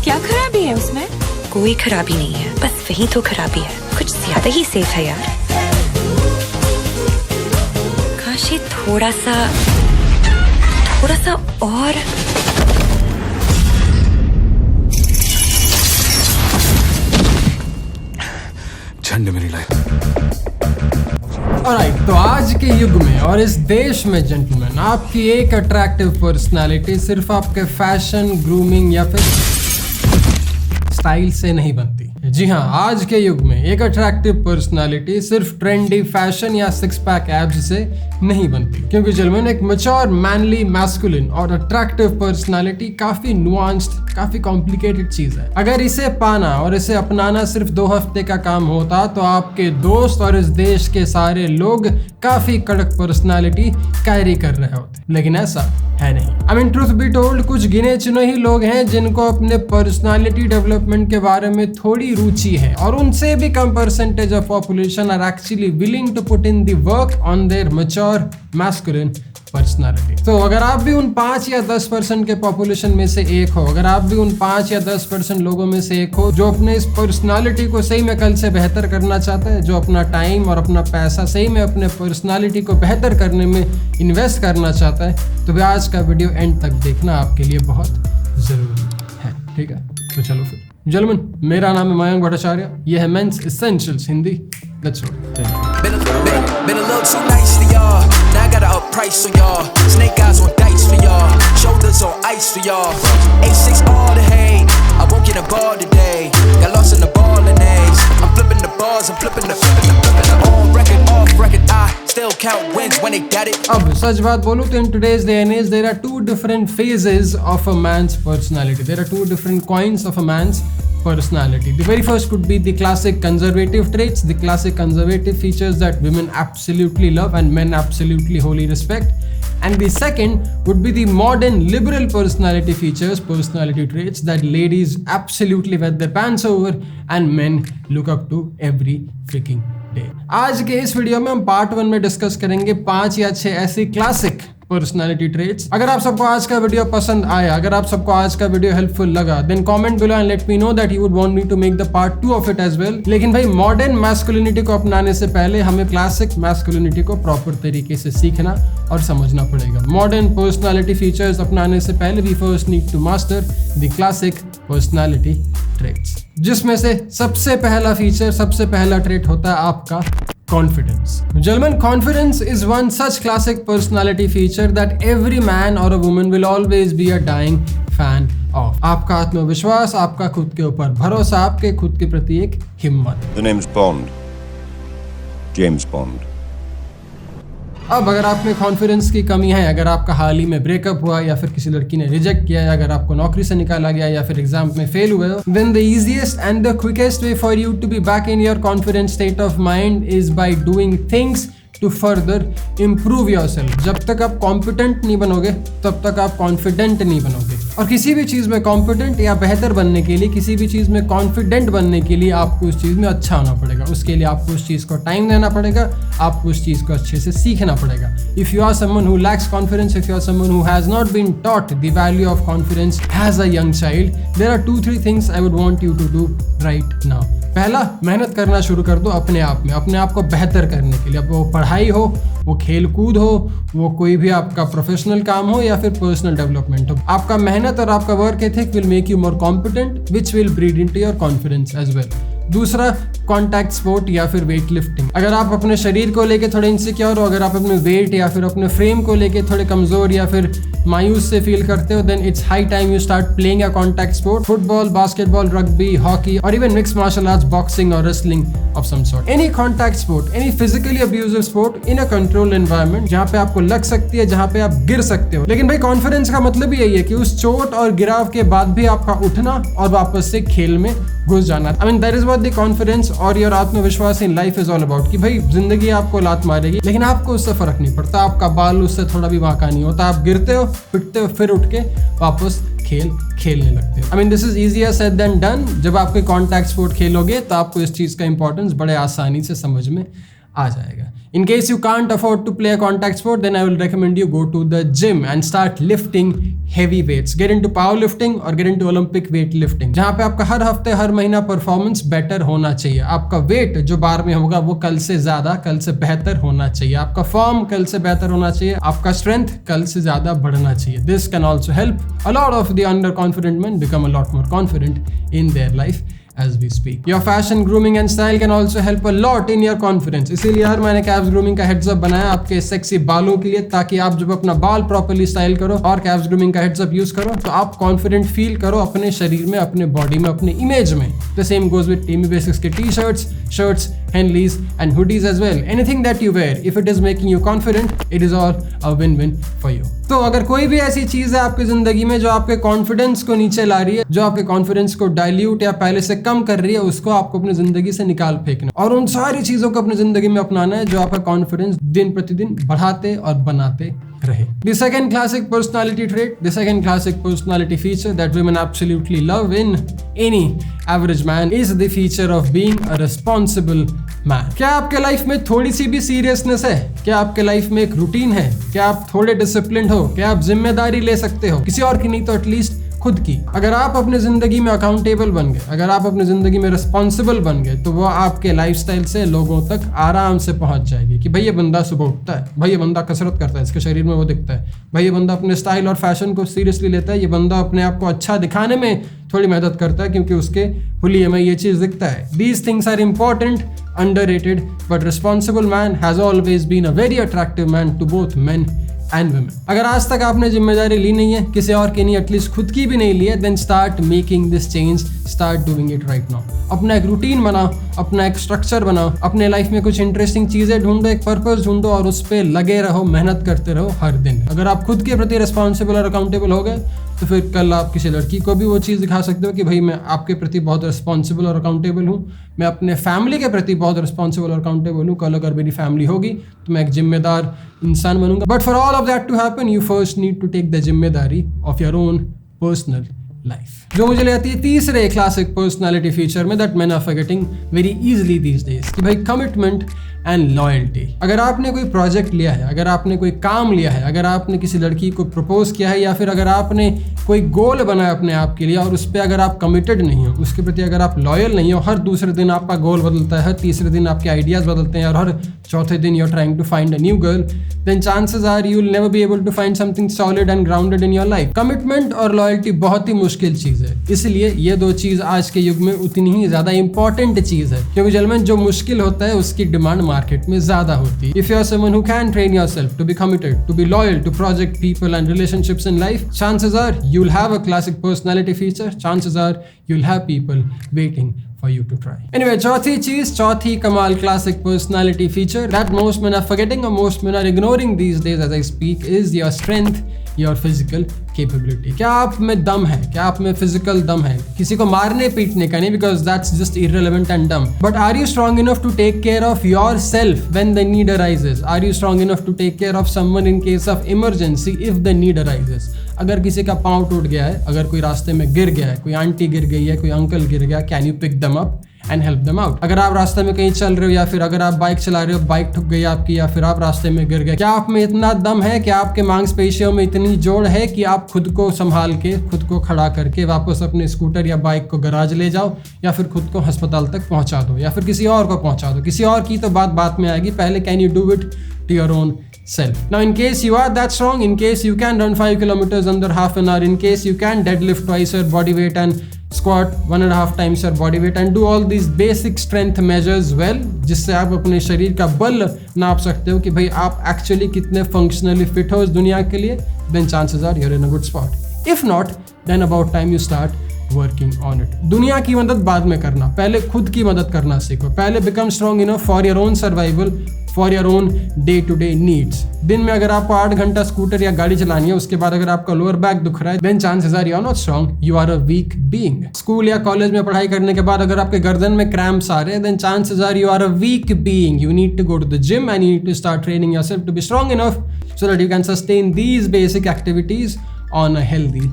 क्या खराबी है उसमें? कोई खराबी नहीं है, बस वही तो खराबी है, कुछ ज्यादा ही सेफ है यार। काश ये थोड़ा सा और झंड मेरी लाइफ। ऑलराइट, तो आज के युग में और इस देश में जेंटलमैन, आपकी एक अट्रैक्टिव पर्सनालिटी सिर्फ आपके फैशन, ग्रूमिंग या फिर स्टाइल से नहीं बनती। जी हाँ, आज के युग में एक अट्रैक्टिव पर्सनालिटी सिर्फ ट्रेंडी फैशन या सिक्स पैक एब्स से नहीं बनती, क्योंकि जेंटलमैन एक मैच्योर, मैनली, मैस्कुलिन और अट्रैक्टिव पर्सनालिटी काफी नुआंस्ड, काफी कॉम्प्लिकेटेड चीज है। अगर इसे पाना और इसे अपनाना सिर्फ 2 हफ्ते का काम होता तो आपके दोस्त और इस देश के सारे लोग काफी कड़क पर्सनालिटी कैरी कर रहे होते, लेकिन ऐसा है नहीं। I mean truth be told, कुछ गिने चुने ही लोग हैं जिनको अपने पर्सनालिटी डेवलपमेंट के बारे में थोड़ी रुचि है, और उनसे भी कम percentage of population are actually willing to put in the work on their mature masculine personality. तो अगर आप भी उन 5 या 10% के पॉपुलेशन में से एक हो, अगर आप भी उन 5 या 10% लोगों में से एक हो जो अपने इस पर्सनालिटी को सही में कल से बेहतर करना चाहते हैं, जो अपना टाइम और अपना पैसा सही में अपने पर्सनालिटी को बेहतर करने में इन्वेस्ट करना चाहता है, तो भी आज का वीडियो एंड तक देखना आपके लिए बहुत जरूरी है। ठीक है, तो चलो फिर जेंटलमैन, मेरा नाम है मयंक भट्टाचार्य, यह है men's essentials Hindi. Let's go. Been a little too nice for y'all. Now I gotta up price on y'all. Snake eyes on dice for y'all. Shoulders on ice for y'all. A6 all the hate. I won't get a ball today. Got lost in the ball and A's. I'm flipping the bars. I'm flipping the on record, off record. I still count wins when they got it. अब सच बात बोलूं तो in today's day and age there are 2 different phases of a man's personality. There are 2 different coins of a man's personality. The very first could be the classic conservative traits, the classic conservative features that women absolutely love and men absolutely wholly respect. And the second would be the modern liberal personality features, personality traits that ladies absolutely wet their pants over and men look up to every freaking day. आज के इस video में हम part 1 में discuss करेंगे 5 या 6 ऐसी classic personality traits. अगर आप सबको आज का वीडियो पसंद आया, अगर आप सबको आज का वीडियो हेल्पफुल लगा, then comment below and let me know that you would want me to make the part 2 of it as well. लेकिन भाई, मॉडर्न मैस्कुलिनिटी को अपनाने से पहले हमें क्लासिक मैस्कुलिनिटी को प्रॉपर तरीके से सीखना और समझना पड़ेगा। मॉडर्न पर्सनालिटी फीचर्स अपनाने से पहले we first need to master the classic personality traits, जिसमें से सबसे पहला फीचर, सबसे पहला ट्रेट होता है आपका confidence. Gentlemen, confidence is one such classic personality feature that every man or a woman will always be a dying fan of. आपका आत्मविश्वास, आपका खुद के ऊपर भरोसा, आपके खुद के प्रति एक हिम्मत। The name's Bond. James Bond. अब अगर आप में कॉन्फिडेंस की कमी है, अगर आपका हाल ही में ब्रेकअप हुआ या फिर किसी लड़की ने रिजेक्ट किया, या अगर आपको नौकरी से निकाला गया या फिर एग्जाम में फेल हुए हो, then the easiest and the quickest way for you to be back in your confident state of mind is by doing things to further improve yourself. जब तक आप कॉम्पिटेंट नहीं बनोगे तब तक आप कॉन्फिडेंट नहीं बनोगे, और किसी भी चीज में कॉम्पिटेंट या बेहतर बनने के लिए, किसी भी चीज में कॉन्फिडेंट बनने के लिए आपको उस चीज में अच्छा होना पड़ेगा। उसके लिए आपको उस चीज को टाइम देना पड़ेगा, आपको उस चीज को अच्छे से सीखना पड़ेगा। If you are someone who lacks confidence, if you are someone who has not been taught the value of confidence as a young child, there are 2-3 things I would want you to do right now. पहला, मेहनत करना शुरू कर दो अपने आप में, अपने आप को बेहतर करने के लिए। अब वो पढ़ाई हो, वो खेल कूद हो, वो कोई भी आपका प्रोफेशनल काम हो या फिर पर्सनल डेवलपमेंट हो, आपका मेहनत और आपका work ethic will make you more competent, which will breed into your confidence as well. दूसरा, कॉन्टैक्ट स्पोर्ट या फिर वेट लिफ्टिंग। अगर आप अपने शरीर को लेके थोड़े इनसिक्योर हो, अगर आप अपने वेट या फिर अपने फ्रेम को लेके थोड़े कमजोर या फिर मायूस से फील करते हो, then it's high time you start playing a contact sport, football, basketball, rugby, hockey और even mixed martial arts, boxing और wrestling of some sort. Any contact sport, any physically abusive sport in a controlled environment, जहाँ पे आपको लग सकती है, जहाँ पे आप गिर सकते हो। लेकिन भाई, कॉन्फिडेंस का मतलब ही यही है कि उस चोट और गिराव के बाद भी आपका उठना और वापस से खेल में घुस जाना। I mean that is what the confidence और योर आत्मविश्वास in life is all about. कि भाई, जिंदगी आपको लात मारेगी लेकिन आपको उससे फर्क नहीं पड़ता, आपका बाल उससे थोड़ा भी वांका नहीं होता, आप गिरते हो, पिटते हो, फिर उठ के वापस खेलने लगते हो। I mean this is easier said than done. जब आप कोई कॉन्टैक्ट स्पोर्ट खेलोगे तो आपको इस चीज का इंपॉर्टेंस बड़े आसानी से समझ में आ जाएगा। In case you can't afford to play a contact sport, then I will recommend you go to the gym and start lifting heavy weights. Get into powerlifting or get into Olympic weightlifting, जहाँ पे आपका हर हफ्ते हर महीना performance better होना चाहिए. आपका wait जो बार में होगा वो कल से ज्यादा, कल से बेहतर होना चाहिए. आपका फॉर्म कल से बेहतर होना चाहिए. आपका स्ट्रेंथ कल से ज्यादा बढ़ना चाहिए. This can also help a lot of the underconfident men become a lot more confident in their life as we speak. Your fashion, grooming and style can also help a lot in your confidence. इसीलिए यार मैंने cabs grooming का heads up बनाया आपके sexy बालों के लिए, ताकि आप जब अपना बाल प्रॉपर्ली स्टाइल करो और कैब्स ग्रूमिंग का हेड्स अप यूज करो तो आप कॉन्फिडेंट फील करो अपने शरीर में, अपने बॉडी में, अपने इमेज में. The same goes with team basics के T shirts, shirts, Henleys and hoodies as well. Anything that you wear, if it is making you confident, it is all a win-win for you. तो अगर कोई भी ऐसी चीज है आपकी जिंदगी में जो आपके कॉन्फिडेंस को नीचे ला रही है, जो आपके कॉन्फिडेंस को डाइल्यूट या पहले से कम कर रही है, उसको आपको अपनी जिंदगी से निकाल फेंकना और उन सारी चीजों को अपनी जिंदगी में अपनाना है जो आपका कॉन्फिडेंस दिन प्रतिदिन बढ़ाते और बनाते रहे. The second classic personality trait, the second classic personality feature that women absolutely love in any average man is the feature of being a responsible man. क्या आपके लाइफ में थोड़ी सी भी सीरियसनेस है? क्या आपके लाइफ में एक रूटीन है? क्या आप थोड़े डिसिप्लिन्ड हो? क्या आप जिम्मेदारी ले सकते हो? किसी और की नहीं तो एटलीस्ट खुद की. अगर आप अपने जिंदगी में अकाउंटेबल बन गए, अगर आप अपनी जिंदगी में रिस्पॉन्सिबल बन गए, तो वो आपके लाइफस्टाइल से लोगों तक आराम से पहुंच जाएगी कि भाई ये बंदा सुबह उठता है, भाई ये बंदा कसरत करता है, इसके शरीर में वो दिखता है, भाई ये बंदा अपने स्टाइल और फैशन को सीरियसली लेता है, ये बंदा अपने आप को अच्छा दिखाने में थोड़ी मदद करता है क्योंकि उसके हुलिये में ये चीज दिखता है. These things are important, underrated, but responsible man has always been a very attractive man to both men and women. अगर आज तक आपने जिम्मेदारी ली नहीं है, किसी और की नहीं, एटलीस्ट खुद की भी नहीं ली है, then start making this change, start doing it right now. अपना एक रूटीन बनाओ, अपना एक स्ट्रक्चर बनाओ, अपने लाइफ में कुछ इंटरेस्टिंग चीजें ढूंढो, एक पर्पस ढूंढो और उस पर लगे रहो, मेहनत करते रहो हर दिन. अगर आप खुद के प्रति रिस्पॉन्सिबल और अकाउंटेबल हो गए तो फिर कल आप किसी लड़की को भी वो चीज़ दिखा सकते हो कि भाई मैं आपके प्रति बहुत रिस्पॉन्सिबल और अकाउंटेबल हूँ, मैं अपने फैमिली के प्रति बहुत रिस्पॉन्सिबल और अकाउंटेबल हूँ. कल अगर मेरी फैमिली होगी तो मैं एक जिम्मेदार इंसान बनूंगा. But for all of that to happen you first need to take the जिम्मेदारी of your own personal life. जो मुझे ले आती है तीसरे क्लासिक पर्सनालिटी फीचर में that man are forgetting very easily these days, कि भाई कमिटमेंट एंड लॉयल्टी. अगर आपने कोई प्रोजेक्ट लिया है, अगर आपने कोई काम लिया है, अगर आपने किसी लड़की को प्रपोज किया है या फिर अगर आपने कोई गोल बनाया अपने आप के लिए और उस पर अगर आप कमिटेड नहीं हो, उसके प्रति अगर आप लॉयल नहीं हो, हर दूसरे दिन आपका गोल बदलता है, हर तीसरे दिन आपके आइडियाज बदलते हैं और हर चौथे दिन you are trying to find a new girl, then chances are you will never be able to find something solid and grounded in your life. Commitment और लॉयल्टी बहुत ही मुश्किल चीज है, इसलिए ये दो चीज आज के युग में उतनी ही ज्यादा इंपॉर्टेंट चीज है, क्योंकि जलमन जो मुश्किल होता है उसकी डिमांड मार्केट में ज्यादा होती है. If you are someone who can train yourself to be committed, to be loyal to project, people and relationships in life, chances are you'll have a classic personality feature. Chances are you'll have people waiting for you to try. Anyway, चौथी कमाल classic personality feature that most men are forgetting or most men are ignoring these days as I speak is your strength, your physical capability. क्या आप में दम है? क्या आप में फिजिकल दम है? किसी को मारने पीटने का नहीं, because that's just irrelevant and dumb. But are you strong enough to take care of yourself when the need arises? Are you strong enough to take care of someone in case of emergency if the need arises? अगर किसी का पाँव टूट गया है, अगर कोई रास्ते में गिर गया है, कोई आंटी गिर गई है, कोई अंकल गिर गया, can you pick them up and help them out? अगर आप रास्ते में कहीं चल रहे हो या फिर अगर आप बाइक चला रहे हो, बाइक ठुक गई आपकी या फिर आप रास्ते में गिर गए, क्या आप में इतना दम है, क्या आपके मांसपेशियों में इतनी जोड़ है कि आप खुद को संभाल के, खुद को खड़ा करके वापस अपने स्कूटर या बाइक को गराज ले जाओ या फिर खुद को अस्पताल तक पहुंचा दो या फिर किसी और को पहुंचा दो? किसी और की तो बात में आएगी, पहले can you do it to your own self. Now in case you are that strong, in case you can run 5 kilometers under half an hour, in case you can deadlift twice your body weight and squat 1.5 times your body weight and do all these basic strength measures well, जिससे आप अपने शरीर का बल नाप सकते हो कि भाई आप एक्चुअली कितने फंक्शनली फिट हो इस दुनिया के लिए, then chances are you're in a good spot. If not, then about time you start working on it. दुनिया की मदद बाद में करना, पहले खुद की मदद करना सीखो. पहले become strong enough for your own survival, for your own day to day needs. दिन में अगर आपको 8 घंटा स्कूटर या गाड़ी चलानी है, उसके बाद अगर आपका लोअर बैक दुख रहा है, then chances are you are not strong, you are a weak being. School या कॉलेज में पढ़ाई करने के बाद अगर आपके गर्दन में क्रैम्प्स आ रहे हैं, then chances are you are a weak being. You need to go to the gym and you need to start training yourself to be strong enough so that you can sustain these basic activities on a healthy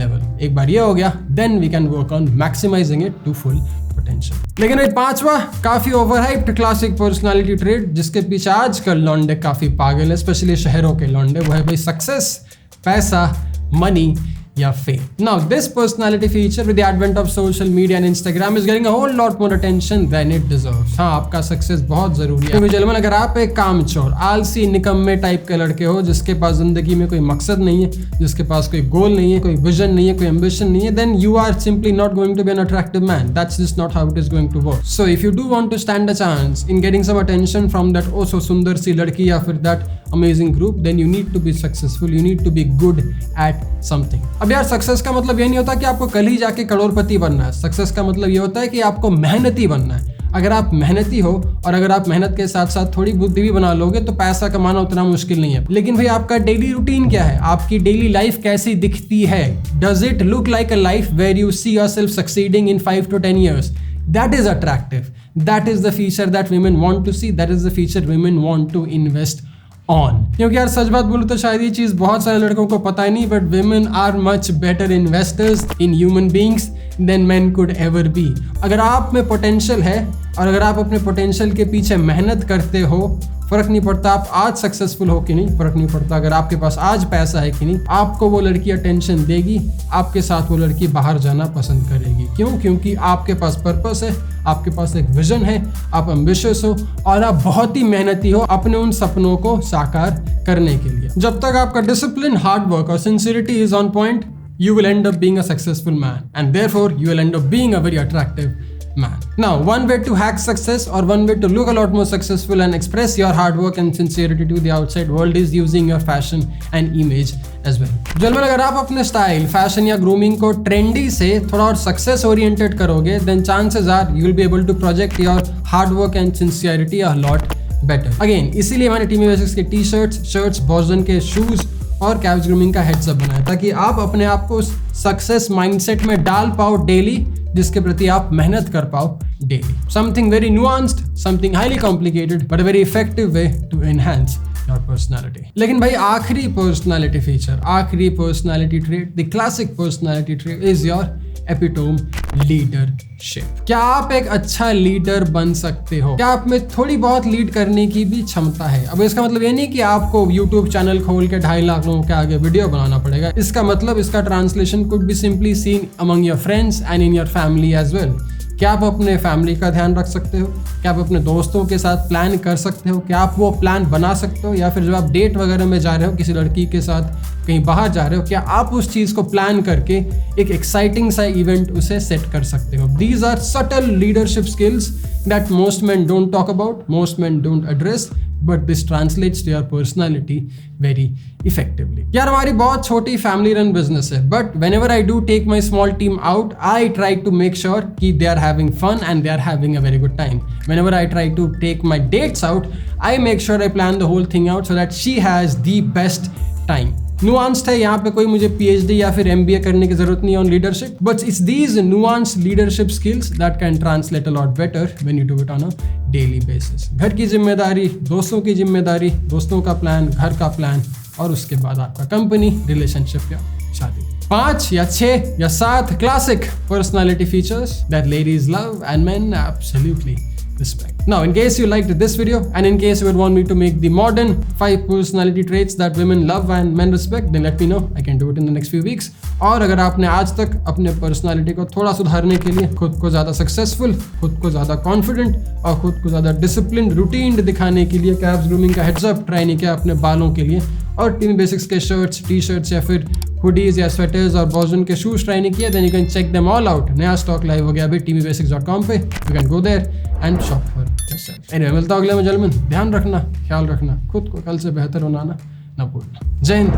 level. एक बार ये हो गया, then we can work on maximizing it to full potential. लेकिन एक पांचवा काफी overhyped classic personality trait जिसके पीछे आजकल लौंडे काफी पागल है, स्पेशली शहरों के लौंडे, वो है भाई सक्सेस, पैसा, मनी या fame. Now this personality feature with the advent of social media and Instagram is getting a whole lot more attention than it deserves। हाँ, आपका सक्सेस बहुत जरूरी है क्योंकि अगर आप एक कामचोर, आलसी, निकम्मे टाइप के लड़के हो जिसके पास जिंदगी में कोई मकसद नहीं है, जिसके पास कोई गोल नहीं है, कोई विजन नहीं है, कोई एम्बिशन नहीं है, then you are simply not going to be an attractive man। That's just not how it is going to work। So if you do want to stand a chance in getting some attention from that oh so सुंदर सी लड़की या फिर that amazing group, then you need to be successful, you need to be good at something। अब यार success का मतलब ये नहीं होता कि आपको कल ही जाके करोड़पति बनना है। सक्सेस का मतलब ये होता है कि आपको मेहनती बनना है। अगर आप मेहनती हो और अगर आप मेहनत के साथ साथ थोड़ी बुद्धि भी बना लोगे तो पैसा कमाना उतना मुश्किल नहीं है। लेकिन भाई आपका डेली रूटीन क्या है, आपकी डेली लाइफ कैसी दिखती है? Does it look like a life where you see yourself succeeding in 5 to 10 years? That is attractive. That is the feature that women want to see. That is the feature women want to invest on। क्योंकि यार सच बात बोलूं तो शायद ये चीज बहुत सारे लड़कों को पता ही नहीं, but women are much better investors in human beings than men could ever be। अगर आप में पोटेंशियल है और अगर आप अपने पोटेंशियल के पीछे मेहनत करते हो, फर्क नहीं पड़ता आप आज सक्सेसफुल हो कि नहीं, फर्क नहीं पड़ता अगर आपके पास आज पैसा है कि नहीं, आपको वो लड़की अटेंशन देगी, आपके साथ वो लड़की बाहर जाना पसंद करेगी। क्यों? क्योंकि आपके पास पर्पस है, आपके पास एक विजन है, आप एम्बिशियस हो और आप बहुत ही मेहनती हो अपने उन सपनों को साकार करने के लिए। जब तक आपका डिसिप्लिन, हार्ड वर्क और sincerity is on point, you will end up being a successful man and therefore you will end up being a very attractive man। Now one way to hack success or one way to look a lot more successful and express your hard work and sincerity to the outside world is using your fashion and image as well। जलमन अगर आप अपने style, fashion या grooming को trendy से थोड़ा और success oriented करोगे then chances are you will be able to project your hard work and sincerity a lot better। Again इसीलिए मैंने टीमी बेसिक्स के टी शर्ट्स, बॉस्टन के शूज और कैब्स ग्रूमिंग का हेड्स अप बनाया ताकि आप अपने आप को सक्सेस माइंडसेट में डाल पाओ डेली, जिसके प्रति आप मेहनत कर पाओ daily. Something very nuanced, something highly complicated but very effective way to enhance your personality. लेकिन भाई आखिरी पर्सनालिटी फीचर, आखिरी personality trait, the classic personality trait is your epitome leadership. क्या आप एक अच्छा लीडर बन सकते हो? क्या आप में थोड़ी बहुत लीड करने की भी क्षमता है? अब इसका मतलब ये नहीं कि आपको YouTube चैनल खोल के 2.5 लाख लोगों के आगे वीडियो बनाना पड़ेगा। इसका मतलब, इसका translation could be simply seen among your friends and in your family as well. क्या आप अपने फैमिली का ध्यान रख सकते हो? क्या आप अपने दोस्तों के साथ प्लान कर सकते हो? क्या आप वो प्लान बना सकते हो? या फिर जब आप डेट वगैरह में जा रहे हो, किसी लड़की के साथ कहीं बाहर जा रहे हो, क्या आप उस चीज़ को प्लान करके एक एक्साइटिंग सा इवेंट उसे सेट कर सकते हो? These are subtle leadership skills that most man don't talk about, most man don't address, but this translates to your personality very effectively. यार हमारी बहुत छोटी फैमिली रन बिजनेस है, but whenever I do take my small team out, I try to make sure कि they are having fun and they are having a very good time. Whenever I try to take my dates out, I make sure I plan the whole thing out so that she has the best time। Nuanced है, यहाँ पे कोई मुझे PhD या फिर MBA करने की जरूरत नहीं on leadership, but it's these nuanced leadership skills that can translate a lot better when you do it on a daily basis। घर की जिम्मेदारी, दोस्तों की जिम्मेदारी, दोस्तों का प्लान, घर का प्लान और उसके बाद आपका कंपनी, रिलेशनशिप या शादी। 5 या 6 या 7 classic personality features that ladies love and men absolutely respect। Now, in case you liked this video and in case you would want me to make the modern 5 personality traits that women love and men respect, then let me know. I can do it in the next few weeks। और अगर आपने आज तक अपने personality को थोड़ा सुधारने के लिए, खुद को ज़्यादा सक्सेसफुल, खुद को ज़्यादा कॉन्फिडेंट और खुद को ज़्यादा डिसिप्लिन, रूटीन दिखाने के लिए कैब्स ग्रूमिंग का हेड्स अप ट्राई नहीं किया अपने बालों के लिए, और टीमी बेसिक्स के शर्ट्स, टी शर्ट्स या फिर हुडीज या स्वेटर्स और बॉस्टन के शूज ट्राई नहीं किए, then you can check them all out. नया स्टॉक लाइव हो गया अभी TVBasics.com पे, you can go there and shop for yourself. Anyway, मिलता हूं अगले में। ध्यान रखना, ख्याल रखना, खुद को कल से बेहतर बनाना ना भूलना। जय हिंद।